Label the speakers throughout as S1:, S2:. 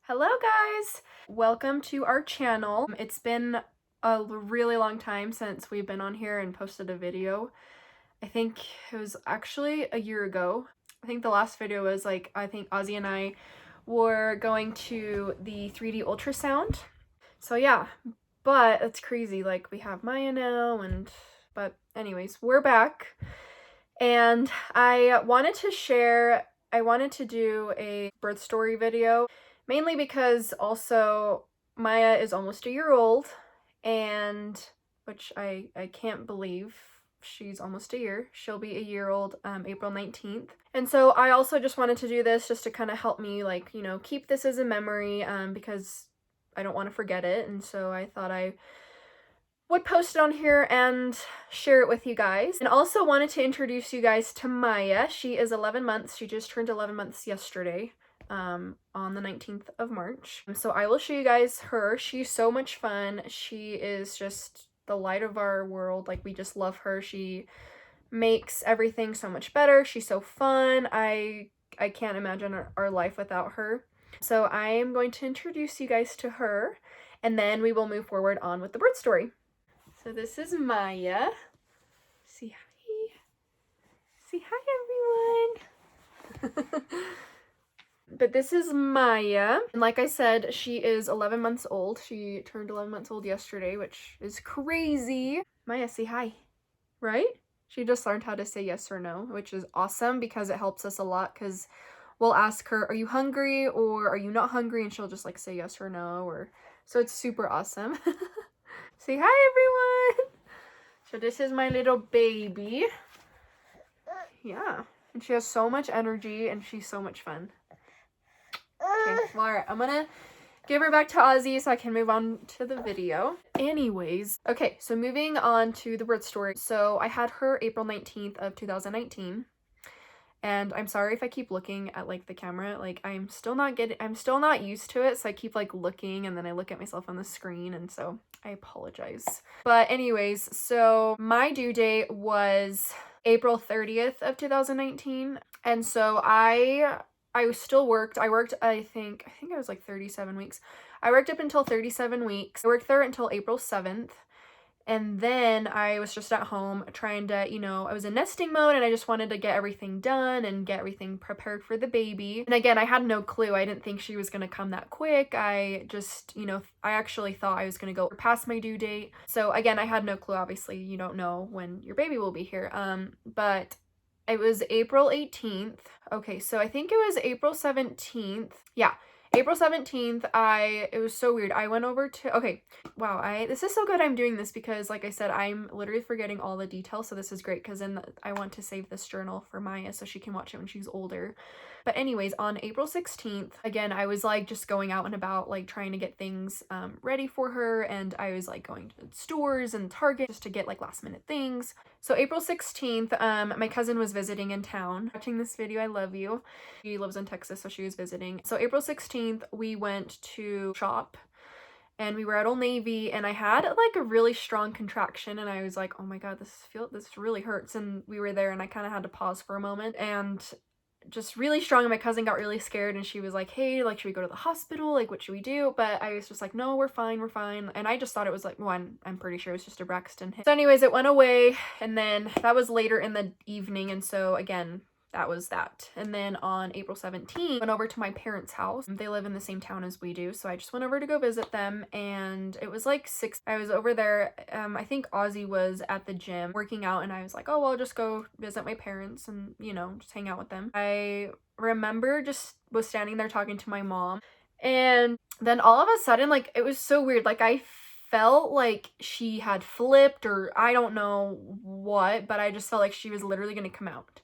S1: Hello guys! Welcome to our channel. It's been a really long time since we've been on here and posted a video. I think it was actually a year ago. I think the last video was I think Ozy and I were going to the 3D ultrasound. So yeah, but it's crazy. We have Maya now but anyways, we're back. And I wanted to do a birth story video. Mainly because also Maya is almost a year old, and which I can't believe she's almost a year. She'll be a year old April 19th. And so I also just wanted to do this just to kind of help me keep this as a memory because I don't want to forget it. And so I thought I would post it on here and share it with you guys. And also wanted to introduce you guys to Maya. She is 11 months. She just turned 11 months yesterday. On the 19th of March. So I will show you guys her. She's so much fun. She is just the light of our world. We just love her. She makes everything so much better. She's so fun. I can't imagine our life without her. So I am going to introduce you guys to her, and then we will move forward on with the birth story. So this is Maya. Say hi. Say hi, everyone. But this is Maya, and like I said, she is 11 months old. She turned 11 months old yesterday, which is crazy. Maya, say hi, right? She just learned how to say yes or no, which is awesome because it helps us a lot because we'll ask her, are you hungry or are you not hungry? And she'll just say yes or no, so it's super awesome. Say hi, everyone. So this is my little baby. Yeah, and she has so much energy and she's so much fun. Okay, well, alright, I'm gonna give her back to Ozy so I can move on to the video. Anyways, okay, so moving on to the birth story. So I had her April 19th of 2019. And I'm sorry if I keep looking at the camera. I'm still not used to it, so I keep looking and then I look at myself on the screen, and so I apologize. But anyways, so my due date was April 30th of 2019. And so I still worked. I worked, I think it was 37 weeks. I worked up until 37 weeks. I worked there until April 7th. And then I was just at home trying to, I was in nesting mode and I just wanted to get everything done and get everything prepared for the baby. And again, I had no clue. I didn't think she was going to come that quick. I just, I actually thought I was going to go past my due date. So again, I had no clue. Obviously, you don't know when your baby will be here. But it was April 18th. Okay, so I think it was April 17th. Yeah, April 17th, it was so weird. I went over to, okay, wow, this is so good I'm doing this because like I said, I'm literally forgetting all the details. So this is great because then I want to save this journal for Maya so she can watch it when she's older. But anyways, on April 16th, again, I was just going out and about, trying to get things ready for her. And I was going to stores and Target just to get last minute things. So April 16th, my cousin was visiting in town. Watching this video, I love you. She lives in Texas, so she was visiting. So April 16th, we went to shop and we were at Old Navy, and I had a really strong contraction and I was like, oh my God, this really hurts. And we were there and I kind of had to pause for a moment and just really strong, and my cousin got really scared and she was like, hey, should we go to the hospital? What should we do? But I was just like, no, we're fine. And I just thought it was I'm pretty sure it was just a Braxton hit. So anyways, it went away, and then that was later in the evening, and so again, that was that. And then on April 17th, went over to my parents' house. They live in the same town as we do, so I just went over to go visit them, and it was 6. I was over there. I think Ozy was at the gym working out, and I was like, oh, well, I'll just go visit my parents and, just hang out with them. I remember just was standing there talking to my mom, and then all of a sudden, it was so weird. I felt like she had flipped, or I don't know what, but I just felt like she was literally gonna come out.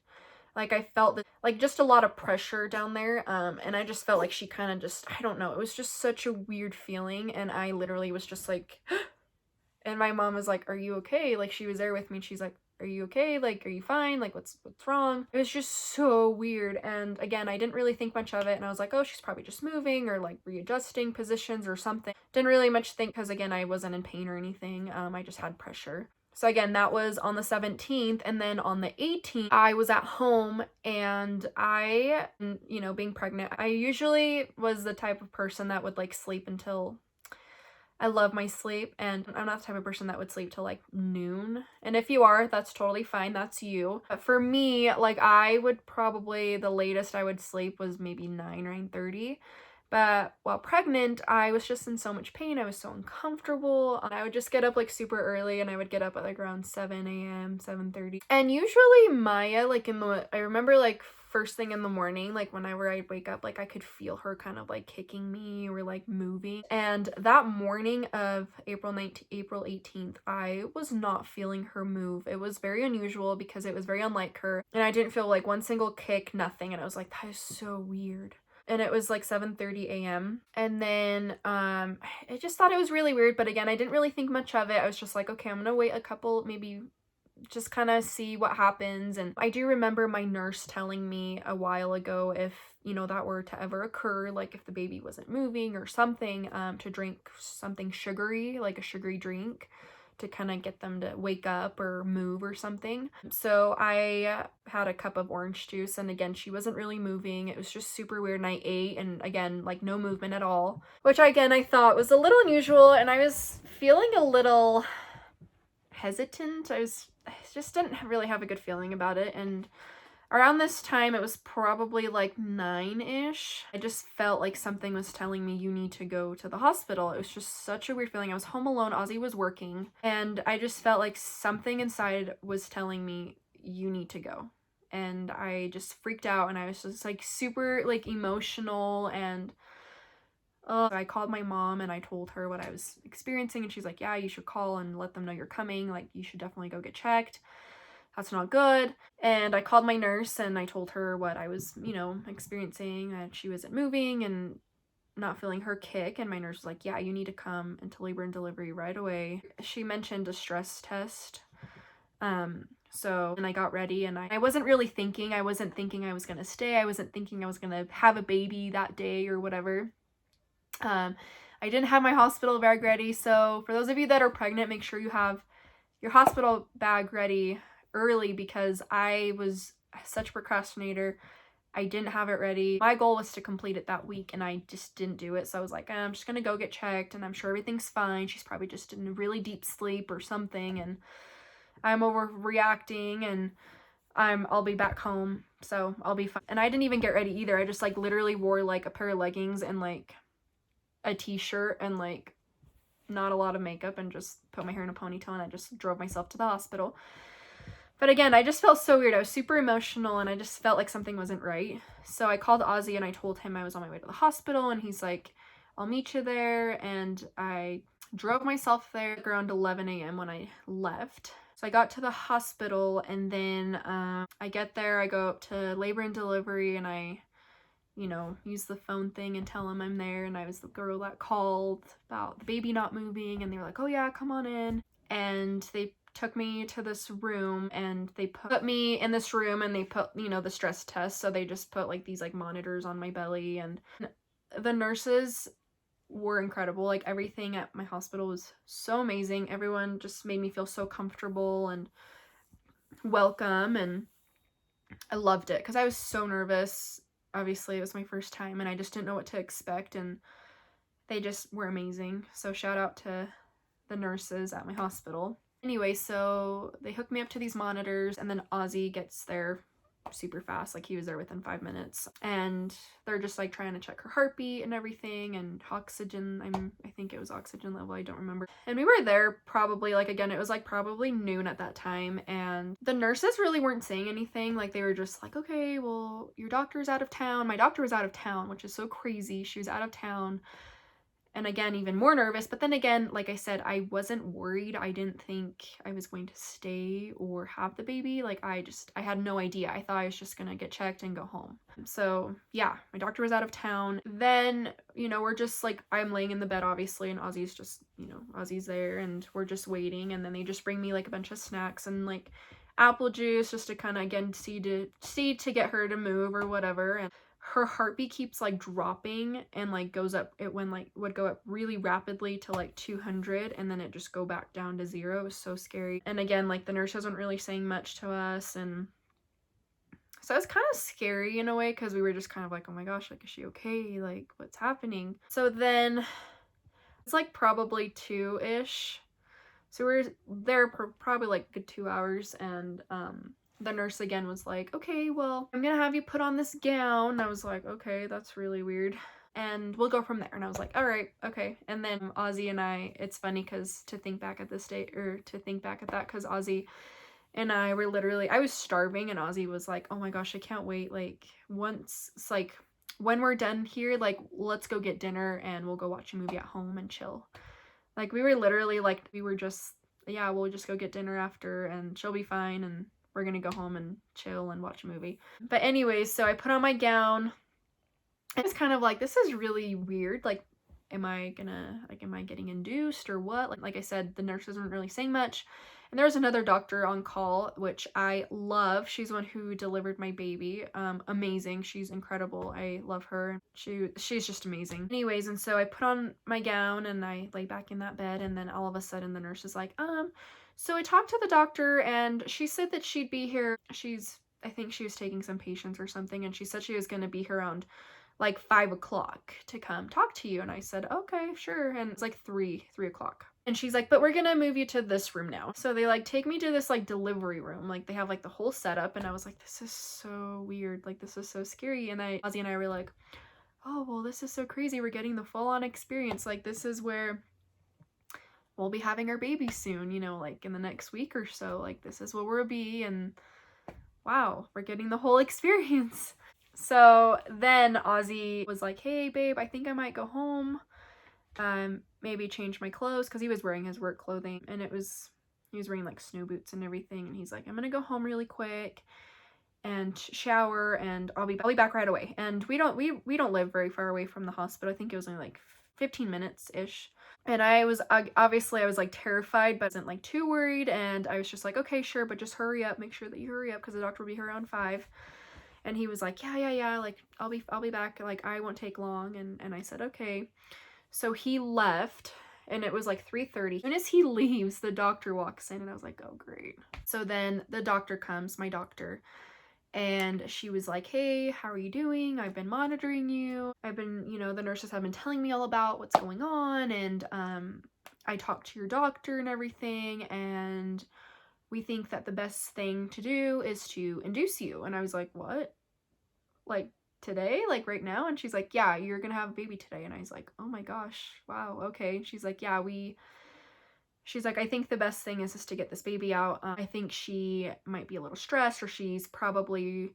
S1: I felt that, just a lot of pressure down there, and I just felt like she kind of just, I don't know, it was just such a weird feeling, and I literally was just and my mom was like, are you okay? She was there with me, and she's like, are you okay? Are you fine? What's wrong? It was just so weird, and again, I didn't really think much of it, and I was like, oh, she's probably just moving, or readjusting positions or something. Didn't really much think, because again, I wasn't in pain or anything, I just had pressure. So again, that was on the 17th, and then on the 18th, I was at home, and I, you know, being pregnant, I usually was the type of person that would like sleep until, I love my sleep, and I'm not the type of person that would sleep till like noon. And if you are, that's totally fine. That's you. But for me, like I would probably, the latest I would sleep was maybe 9 or 9:30. But while pregnant, I was just in so much pain. I was so uncomfortable. I would just get up like super early, and I would get up at like around 7 a.m., 7:30. And usually Maya, like I remember like first thing in the morning, like whenever I'd wake up, like I could feel her kind of like kicking me or like moving. And that morning of April 18th, I was not feeling her move. It was very unusual because it was very unlike her. And I didn't feel like one single kick, nothing. And I was like, that is so weird. And it was like 7:30 a.m. And then I just thought it was really weird, but again, I didn't really think much of it. I was just like, okay, I'm gonna wait a couple, maybe just kind of see what happens. And I do remember my nurse telling me a while ago, if you know that were to ever occur, like if the baby wasn't moving or something, to drink something sugary, like a sugary drink, to kind of get them to wake up or move or something. So I had a cup of orange juice, and again, she wasn't really moving. It was just super weird, and I ate, and again, like no movement at all, which again I thought was a little unusual, and I was feeling a little hesitant. I just didn't really have a good feeling about it. And around this time, it was probably like 9-ish, I just felt like something was telling me, you need to go to the hospital. It was just such a weird feeling. I was home alone, Ozy was working, and I just felt like something inside was telling me, you need to go. And I just freaked out, and I was just like super like emotional. And I called my mom and I told her what I was experiencing, and she's like, yeah, you should call and let them know you're coming. Like, you should definitely go get checked. That's not good. And I called my nurse and I told her what I was, you know, experiencing, that she wasn't moving and not feeling her kick. And my nurse was like, yeah, you need to come into labor and delivery right away. She mentioned a stress test. And I got ready, and I wasn't really thinking. I wasn't thinking I was going to stay. I wasn't thinking I was going to have a baby that day or whatever. I didn't have my hospital bag ready, so for those of you that are pregnant, make sure you have your hospital bag ready early, because I was such a procrastinator. I didn't have it ready. My goal was to complete it that week, and I just didn't do it. So I was like, I'm just gonna go get checked, and I'm sure everything's fine. She's probably just in a really deep sleep or something, and I'm overreacting, and I'll be back home, so I'll be fine. And I didn't even get ready either. I just like literally wore like a pair of leggings and like a t-shirt and like not a lot of makeup, and just put my hair in a ponytail, and I just drove myself to the hospital. But again, I just felt so weird. I was super emotional, and I just felt like something wasn't right. So I called Ozy and I told him I was on my way to the hospital, and he's like, I'll meet you there. And I drove myself there around 11 a.m. when I left. So I got to the hospital, and then I get there, I go up to labor and delivery, and I, you know, use the phone thing and tell them I'm there, and I was the girl that called about the baby not moving, and they were like, oh yeah, come on in. And they took me to this room, and they put me in this room, and they put, you know, the stress test. So they just put like these like monitors on my belly, and the nurses were incredible. Like, everything at my hospital was so amazing. Everyone just made me feel so comfortable and welcome, and I loved it because I was so nervous. Obviously, it was my first time, and I just didn't know what to expect, and they just were amazing. So shout out to the nurses at my hospital. Anyway, so they hooked me up to these monitors, and then Ozy gets there super fast. Like, he was there within 5 minutes, and they're just like trying to check her heartbeat and everything, and oxygen. I think it was oxygen level, I don't remember. And we were there probably, like, again, it was like probably noon at that time, and the nurses really weren't saying anything. Like, they were just like, okay, well, your doctor's out of town. My doctor was out of town, which is so crazy. She was out of town. And again, even more nervous. But then again, like I said, I wasn't worried. I didn't think I was going to stay or have the baby. Like, I had no idea. I thought I was just gonna get checked and go home. So yeah, my doctor was out of town. Then, you know, we're just like, I'm laying in the bed, obviously, and Ozy's just, you know, Ozy's there, and we're just waiting. And then they just bring me like a bunch of snacks and like apple juice, just to kind of, again, see to get her to move or whatever. And her heartbeat keeps like dropping and like goes up. It would go up really rapidly to like 200 and then it just go back down to 0. It was so scary. And again, like the nurse wasn't really saying much to us, and so it's kind of scary in a way because we were just kind of like, oh my gosh, like, is she okay? Like, what's happening? So then it's like probably 2-ish. So we were there for probably like good 2 hours, and the nurse again was like, okay, well, I'm gonna have you put on this gown. And I was like, okay, that's really weird. And we'll go from there. And I was like, all right, okay. And then Ozy and I, it's funny because to think back at this date, or to think back at that, because Ozy and I were literally, I was starving, and Ozy was like, oh my gosh, I can't wait. Like, once, it's like, when we're done here, like, let's go get dinner and we'll go watch a movie at home and chill. Like, we were literally like, we were just, yeah, we'll just go get dinner after and she'll be fine and we're gonna go home and chill and watch a movie. But anyways, so I put on my gown. I was kind of like, this is really weird. Like, am I getting induced or what? Like I said, the nurse wasn't really saying much. And there was another doctor on call, which I love. She's the one who delivered my baby. Amazing. She's incredible. I love her. She's just amazing. Anyways, and so I put on my gown and I lay back in that bed, and then all of a sudden the nurse is like, so I talked to the doctor and she said that she'd be here. I think she was taking some patients or something, and she said she was gonna be here around like 5 o'clock to come talk to you. And I said, okay, sure. And it's like 3 o'clock. And she's like, but we're gonna move you to this room now. So they like take me to this like delivery room. Like they have like the whole setup, and I was like, this is so weird. Like this is so scary. And Ozy and I were like, oh, well, this is so crazy. We're getting the full on experience. Like this is where we'll be having our baby soon, you know, like in the next week or so. Like this is where we'll be, and wow, we're getting the whole experience. So then Ozy was like, hey babe, I think I might go home, maybe change my clothes, because he was wearing his work clothing, and he was wearing like snow boots and everything, and he's like, I'm gonna go home really quick and shower, and I'll be back right away. And we don't live very far away from the hospital. I think it was only like 15 minutes ish. And I was like terrified, but I wasn't like too worried, and I was just like, okay, sure, but just hurry up, make sure that you hurry up, because the doctor will be here around 5. And he was like, yeah, like I'll be back, like I won't take long. And I said, okay. So he left, and it was like 3:30. As soon as he leaves, the doctor walks in, and I was like, oh great. So then the doctor comes, my doctor, and she was like, hey, how are you doing? I've been monitoring you. The nurses have been telling me all about what's going on, and I talked to your doctor and everything, and we think that the best thing to do is to induce you. And I was like, what? Like today? Like right now? And she's like, yeah, you're gonna have a baby today. And I was like, oh my gosh, wow, okay. And she's like, yeah, she's like, I think the best thing is just to get this baby out. I think she might be a little stressed, or she's probably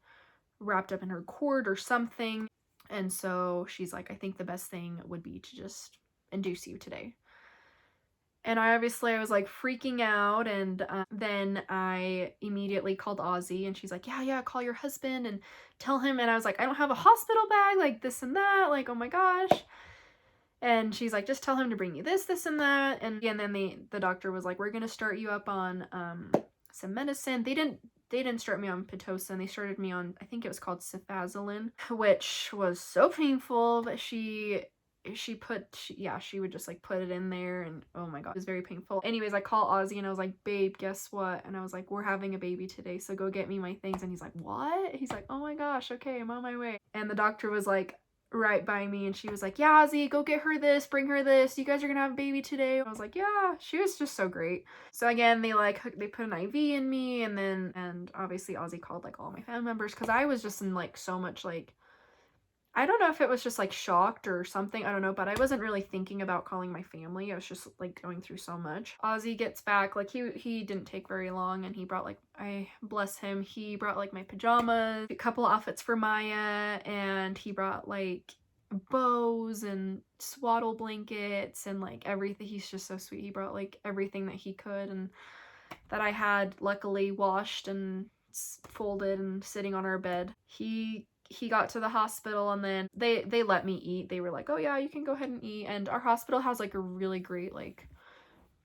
S1: wrapped up in her cord or something. And so she's like, I think the best thing would be to just induce you today. And I was like freaking out, and then I immediately called Ozy, and she's like, yeah, call your husband and tell him. And I was like, I don't have a hospital bag, like this and that, like, oh my gosh. And she's like, just tell him to bring you this and that. And then the doctor was like, we're gonna start you up on some medicine. They didn't start me on Pitocin. They started me on, I think it was called Cefazolin, which was so painful. But she would just like put it in there, and oh my god, it was very painful. Anyways, I call Ozy, and I was like, babe, guess what? And I was like, we're having a baby today, so go get me my things. And he's like, what? He's like, oh my gosh, okay, I'm on my way. And the doctor was like right by me, and she was like, yeah, Ozy, go get her this, bring her this, you guys are gonna have a baby today. I was like, yeah. She was just so great. So again, they put an IV in me, and obviously Ozy called like all my family members, because I was just in like so much, like, I don't know if it was just like shocked or something, I don't know, but I wasn't really thinking about calling my family. I was just like going through so much. Ozy gets back, like he didn't take very long, and he brought like, I bless him, he brought like my pajamas, a couple outfits for Maya, and he brought like bows and swaddle blankets and like everything. He's just so sweet. He brought like everything that he could, and that I had luckily washed and folded and sitting on our bed. He got to the hospital, and then they let me eat. They were like, oh yeah, you can go ahead and eat. And our hospital has like a really great like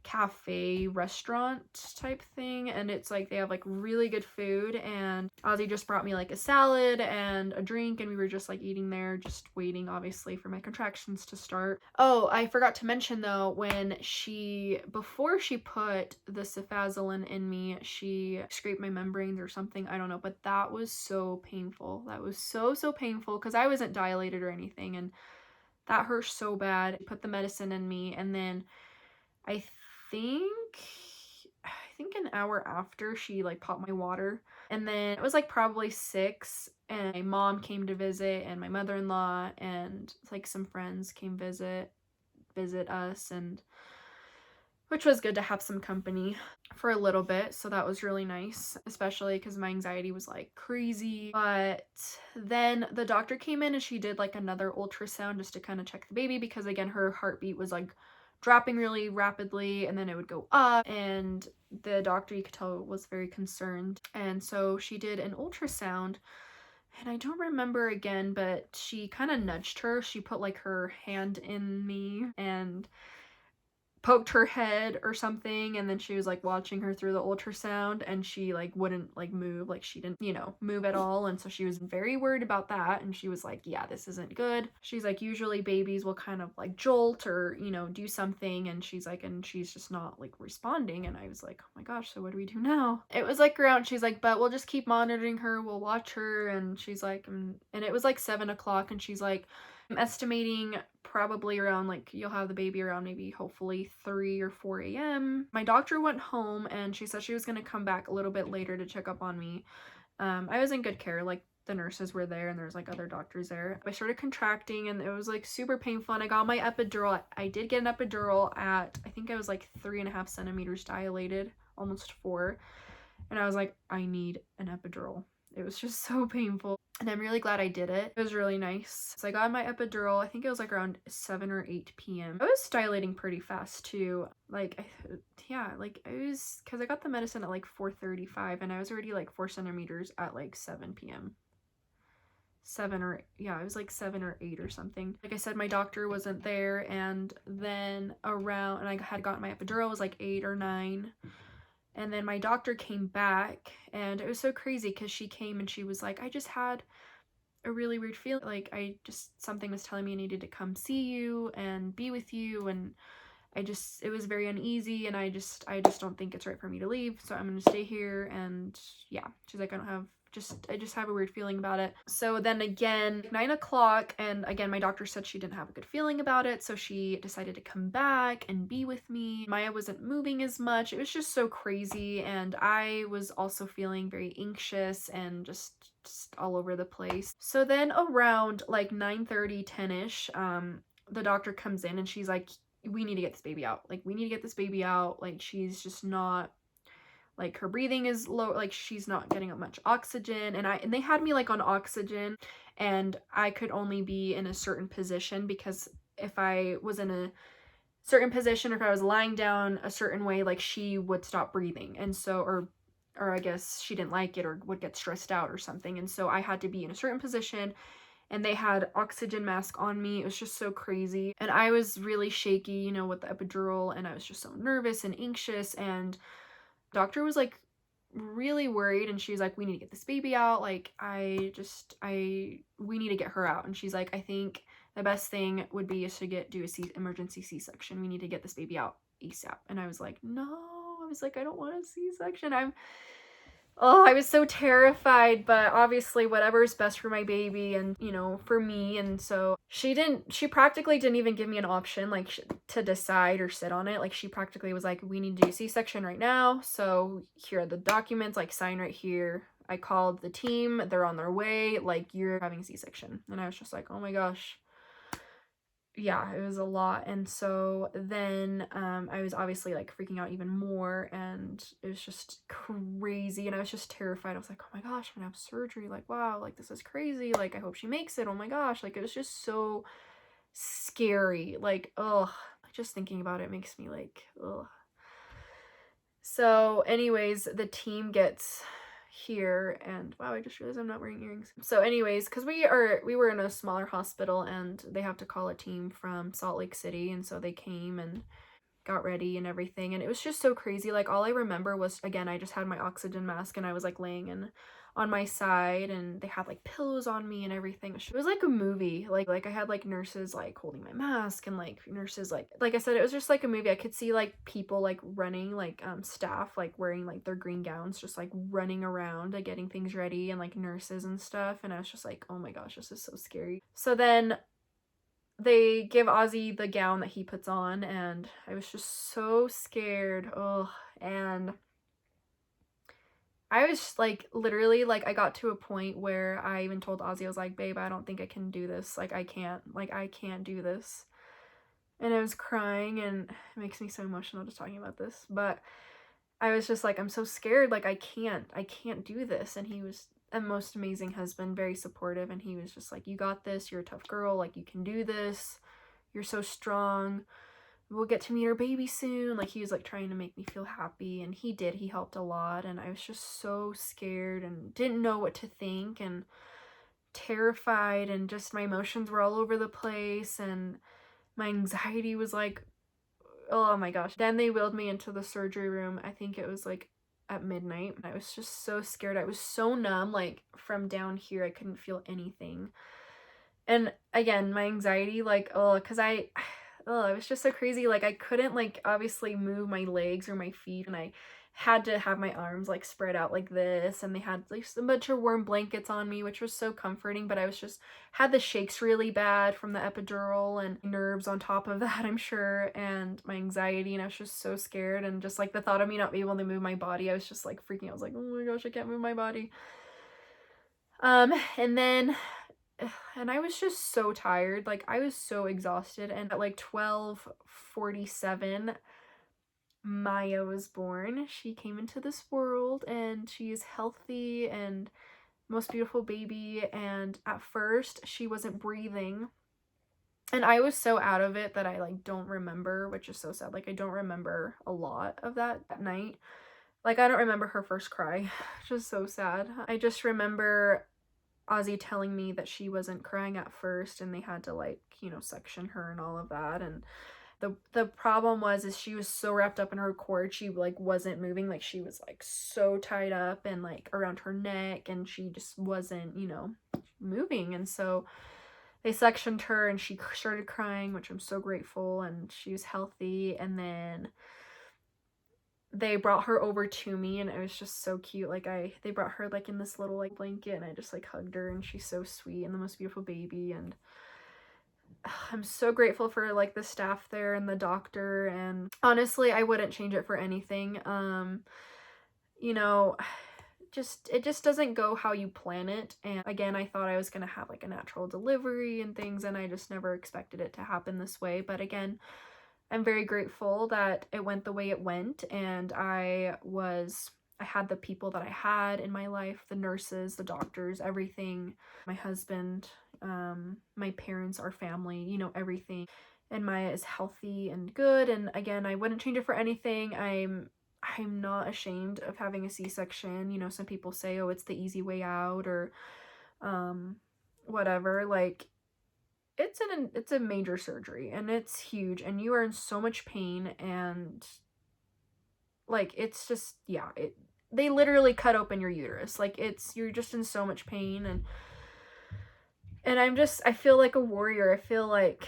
S1: cafe restaurant type thing, and it's like they have like really good food. And Ozzy just brought me like a salad and a drink, and we were just like eating there, just waiting obviously for my contractions to start. Oh, I forgot to mention though, before she put the cefazolin in me, she scraped my membranes or something, I don't know, but that was so painful. That was so painful because I wasn't dilated or anything, and that hurt so bad. Put the medicine in me, and then I think I think an hour after, she like popped my water. And then it was like probably 6, and my mom came to visit, and my mother-in-law and like some friends came visit us, and which was good to have some company for a little bit. So that was really nice, especially because my anxiety was like crazy. But then the doctor came in and she did like another ultrasound just to kind of check the baby, because again, her heartbeat was like dropping really rapidly, and then it would go up, and the doctor, you could tell, was very concerned. And so she did an ultrasound, and I don't remember again, but she kind of nudged her. She put like her hand in me and poked her head or something, and then she was like watching her through the ultrasound, and she like wouldn't like move, like she didn't, move at all. And so she was very worried about that, and she was like, yeah, this isn't good. She's like, usually babies will kind of like jolt or do something, and she's like, and she's just not like responding. And I was like, oh my gosh, so what do we do now? It was like around, she's like, but we'll just keep monitoring her, we'll watch her. And she's like, and it was like 7 o'clock, and she's like, I'm estimating probably around, like, you'll have the baby around maybe hopefully 3 or 4 a.m. My doctor went home, and she said she was going to come back a little bit later to check up on me. I was in good care, like the nurses were there, and there's like other doctors there. I started contracting, and it was like super painful, and I got my epidural. I did get an epidural at, I think I was like 3.5 centimeters dilated, almost 4. And I was like, I need an epidural. It was just so painful. And I'm really glad I did it. It was really nice. So I got my epidural, I think it was like around 7 or 8 p.m. I was dilating pretty fast too. Like, yeah, like I was, because I got the medicine at like 4:35, and I was already like 4 centimeters at like 7 p.m. 7 or, yeah, it was like 7 or 8 or something. Like I said, my doctor wasn't there, and then around, and I had gotten my epidural, was like 8 or 9. And then my doctor came back, and it was so crazy because she came and she was like, I just had a really weird feeling. Like, something was telling me I needed to come see you and be with you. And it was very uneasy, and I just don't think it's right for me to leave. So I'm going to stay here. And yeah, she's like, I just have a weird feeling about it. So then again, 9 o'clock, and again, my doctor said she didn't have a good feeling about it, so she decided to come back and be with me. Maya wasn't moving as much. It was just so crazy, and I was also feeling very anxious and just all over the place. So then around like 9:30, 10-ish, the doctor comes in, and she's like, we need to get this baby out. Like, we need to get this baby out. Like, she's just not, like, her breathing is low, like she's not getting up much oxygen. And they had me like on oxygen, and I could only be in a certain position, because if I was in a certain position, or if I was lying down a certain way, like, she would stop breathing. And so, or I guess she didn't like it or would get stressed out or something. And so I had to be in a certain position, and they had oxygen mask on me. It was just so crazy. And I was really shaky, with the epidural, and I was just so nervous and anxious. And doctor was like really worried, and she's like, we need to get this baby out. Like, we need to get her out. And she's like, I think the best thing would be is to do a emergency C-section. We need to get this baby out ASAP. And I was like, no. I was like, I don't want a C-section. I was so terrified, but obviously whatever's best for my baby and, for me. And so she practically didn't even give me an option, like, to decide or sit on it. Like, she practically was like, we need to do C-section right now. So here are the documents, like, sign right here. I called the team. They're on their way. Like, you're having a C-section. And I was just like, oh my gosh. Yeah, it was a lot. And so then I was obviously like freaking out even more, and it was just crazy, and I was just terrified. I was like, oh my gosh, I'm gonna have surgery. Like, wow, like, this is crazy. Like, I hope she makes it. Oh my gosh. Like, it was just so scary. Like, ugh, just thinking about it makes me like, ugh. So anyways, the team gets here, and wow, I just realized I'm not wearing earrings. So anyways, because we were in a smaller hospital, and they have to call a team from Salt Lake City, and so they came, and got ready and everything, and it was just so crazy. Like, all I remember was, again, I just had my oxygen mask and I was like laying in on my side, and they had like pillows on me and everything. It was like a movie. Like I had like nurses like holding my mask, and like nurses like I said, it was just like a movie. I could see like people like running, like staff like wearing like their green gowns, just like running around like getting things ready, and like nurses and stuff, and I was just like, oh my gosh, this is so scary. So then they give Ozy the gown that he puts on, and I was just so scared. Oh, and I was like, literally, like, I got to a point where I even told Ozy, I was like, babe, I don't think I can do this. Like, I can't do this. And I was crying, and it makes me so emotional just talking about this. But I was just like, I'm so scared. Like, I can't do this. And he was a most amazing husband, very supportive. And he was just like, you got this. You're a tough girl. Like, you can do this. You're so strong. We'll get to meet our baby soon. Like, he was like trying to make me feel happy, and he did. He helped a lot, and I was just so scared and didn't know what to think and terrified, and just my emotions were all over the place, and my anxiety was like, oh my gosh. Then they wheeled me into the surgery room. I think it was like at midnight. I was just so scared. I was so numb, like from down here I couldn't feel anything. And again, my anxiety, like, oh, because oh, it was just so crazy. Like, I couldn't, like, obviously move my legs or my feet, and I had to have my arms, like, spread out like this, and they had, like, a bunch of warm blankets on me, which was so comforting, but I was just, had the shakes really bad from the epidural, and nerves on top of that, I'm sure, and my anxiety, and I was just so scared, and just, like, the thought of me not being able to move my body, I was just, like, freaking out. I was like, oh my gosh, I can't move my body. And then and I was just so tired. Like, I was so exhausted, and at like 12:47 Maya was born. She came into this world, and she is healthy and most beautiful baby, and at first she wasn't breathing, and I was so out of it that I like don't remember, which is so sad. Like, I don't remember a lot of that night. Like, I don't remember her first cry, which is so sad. I just remember Ozy telling me that she wasn't crying at first, and they had to, like, you know, section her and all of that. And the problem was is she was so wrapped up in her cord, she like wasn't moving. Like, she was like so tied up and like around her neck, and she just wasn't, you know, moving. And so they sectioned her, and she started crying, which I'm so grateful, and she was healthy. And then they brought her over to me, and it was just so cute. Like, they brought her like in this little like blanket, and I just like hugged her, and she's so sweet and the most beautiful baby. And I'm so grateful for like the staff there and the doctor, and honestly I wouldn't change it for anything. You know, it just doesn't go how you plan it. And again, I thought I was gonna have like a natural delivery and things, and I just never expected it to happen this way. But again, I'm very grateful that it went the way it went, and I had the people that I had in my life, the nurses, the doctors, everything, my husband, my parents, our family, you know, everything. And Maya is healthy and good, and again, I wouldn't change it for anything. I'm not ashamed of having a C-section. You know, some people say, oh, it's the easy way out, or whatever. Like, it's a major surgery, and it's huge, and you are in so much pain, and like, it's just, yeah, they literally cut open your uterus. Like, you're just in so much pain, and I feel like a warrior. I feel like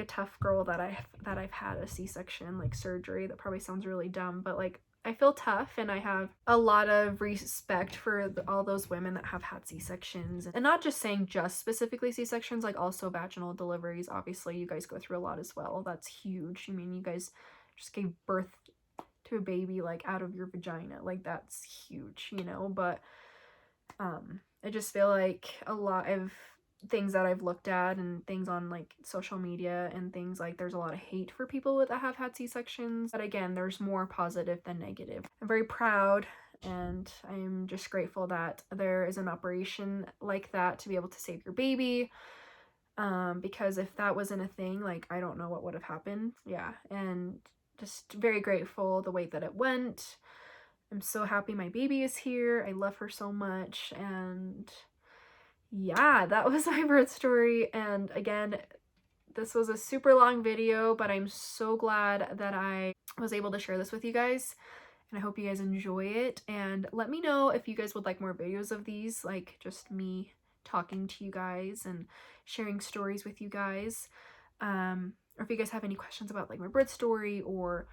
S1: a tough girl that I've had a C-section, like, surgery. That probably sounds really dumb, but like, I feel tough, and I have a lot of respect for all those women that have had C-sections. And not just saying just specifically C-sections, like also vaginal deliveries. Obviously, you guys go through a lot as well. That's huge. I mean, you guys just gave birth to a baby, like, out of your vagina. Like, that's huge, you know? But I just feel like a lot of things that I've looked at, and things on like social media and things, like, there's a lot of hate for people that have had C-sections, but again, there's more positive than negative. I'm very proud, and I'm just grateful that there is an operation like that to be able to save your baby, because if that wasn't a thing, like, I don't know what would have happened. Yeah, and just very grateful the way that it went. I'm so happy my baby is here. I love her so much. And yeah, that was my birth story. And again, This was a super long video, but I'm so glad that I was able to share this with you guys, and I hope you guys enjoy it. And let me know if you guys would like more videos of these, like just me talking to you guys and sharing stories with you guys. Or if you guys have any questions about like my birth story or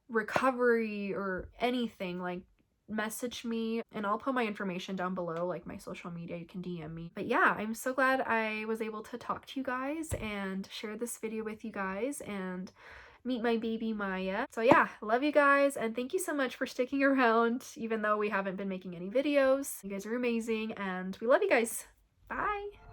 S1: recovery or anything, like message me and I'll put my information down below, like my social media. You can DM me. But yeah, I'm so glad I was able to talk to you guys and share this video with you guys and meet my baby Maya. So yeah, love you guys and thank you so much for sticking around even though we haven't been making any videos. You guys are amazing and we love you guys. Bye!